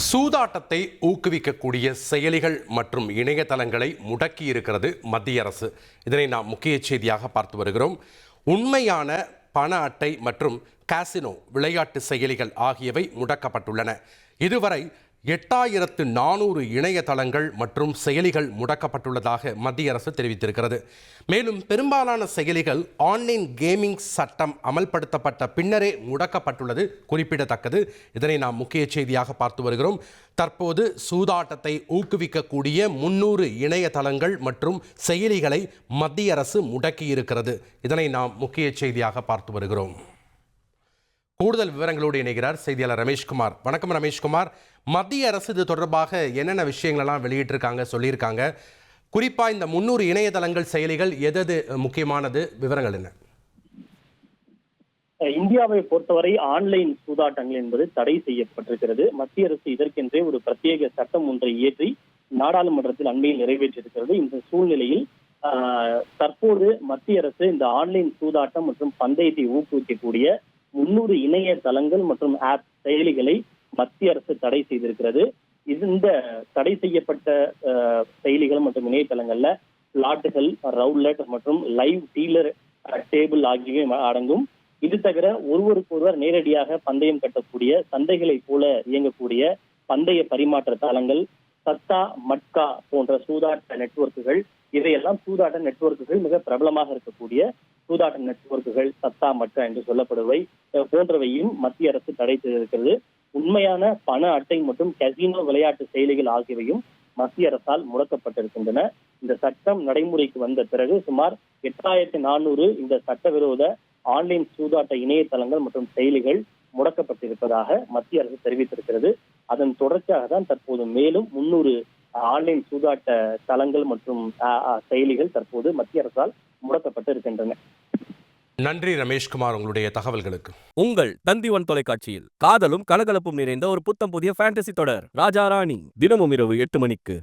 சூதாட்டத்தை ஊக்குவிக்கக்கூடிய செயலிகள் மற்றும் இணையதளங்களை முடக்கி இருக்கிறது மத்திய அரசு. இதனை நாம் முக்கிய செய்தியாக பார்த்து வருகிறோம். உண்மையான பண அட்டை மற்றும் காசினோ விளையாட்டு செயலிகள் ஆகியவை முடக்கப்பட்டுள்ளன. இதுவரை 8400 இணையதளங்கள் மற்றும் செயலிகள் முடக்கப்பட்டுள்ளதாக மத்திய அரசு தெரிவித்திருக்கிறது. மேலும் பெரும்பாலான செயலிகள் ஆன்லைன் கேமிங் சட்டம் அமல்படுத்தப்பட்ட பின்னரே முடக்கப்பட்டுள்ளது குறிப்பிடத்தக்கது. இதனை நாம் முக்கிய செய்தியாக பார்த்து வருகிறோம். தற்போது சூதாட்டத்தை ஊக்குவிக்கக்கூடிய 300 இணையதளங்கள் மற்றும் செயலிகளை மத்திய அரசு முடக்கியிருக்கிறது. இதனை நாம் முக்கிய செய்தியாக பார்த்து வருகிறோம். கூடுதல் விவரங்களோடு இணைகிறார் செய்தியாளர் ரமேஷ்குமார். வணக்கம் ரமேஷ்குமார். மத்திய அரசு இது தொடர்பாக என்னென்ன விஷயங்களெல்லாம் வெளியிட்டிருக்காங்க, சொல்லியிருக்காங்க? குறிப்பாக இந்த 300 இணையதளங்கள் செயலிகள் எது முக்கியமானது, விவரங்கள் என்ன? இந்தியாவை பொறுத்தவரை ஆன்லைன் சூதாட்டங்கள் என்பது தடை செய்யப்பட்டிருக்கிறது. மத்திய அரசு இதற்கென்றே ஒரு பிரத்யேக சட்டம் ஒன்றை இயற்றி நாடாளுமன்றத்தில் அண்மையில் நிறைவேற்றியிருக்கிறது. இந்த சூழ்நிலையில் தற்போது மத்திய அரசு இந்த ஆன்லைன் சூதாட்டம் மற்றும் பந்தயத்தை ஊக்குவிக்கக்கூடிய 300 இணையதளங்கள் மற்றும் ஆப் செயலிகளை மத்திய அரசு தடை செய்திருக்கிறது. இந்த தடை செய்யப்பட்ட செயலிகள் மற்றும் இணையதளங்கள்ல பிளாட்டுகள், ரவுலட் மற்றும் லைவ் டீலர் டேபிள் ஆகியவை அடங்கும். இது தவிர ஒருவருக்கொருவர் நேரடியாக பந்தயம் கட்டக்கூடிய சந்தைகளை போல இயங்கக்கூடிய பந்தய பரிமாற்ற தளங்கள், சத்தா மட்கா போன்ற சூதாட்ட நெட்வொர்க்குகள், இதையெல்லாம் சூதாட்ட நெட்வொர்க்குகள் மிக பிரபலமாக இருக்கக்கூடிய சூதாட்ட நெட்வொர்க்குகள், சத்தா மட்கா என்று சொல்லப்படுவை போன்றவையும் மத்திய அரசு தடை செய்திருக்கிறது. உண்மையான பண அட்டை மற்றும் கசினோ விளையாட்டு செயலிகள் ஆகியவையும் மத்திய அரசால் முடக்கப்பட்டிருக்கின்றன. இந்த சட்டம் நடைமுறைக்கு வந்த பிறகு சுமார் 8400 இந்த சட்டவிரோத ஆன்லைன் சூதாட்ட இணையதளங்கள் மற்றும் செயலிகள் முடக்கப்பட்டிருப்பதாக மத்திய அரசு தெரிவித்திருக்கிறது. அதன் தொடர்ச்சியாக தான் தற்போது மேலும் 300 ஆன்லைன் சூதாட்ட தளங்கள் மற்றும் செயலிகள் தற்போது மத்திய அரசால் முடக்கப்பட்டு இருக்கின்றன. நன்றி ரமேஷ்குமார், உங்களுடைய தகவல்களுக்கு. உங்கள் தந்தி1 தொலைக்காட்சியில் காதலும் கலகலப்பும் நிறைந்த ஒரு புத்தம் புதிய ஃபேண்டசி தொடர் ராஜா ராணி தினமும் இரவு 8 மணிக்கு.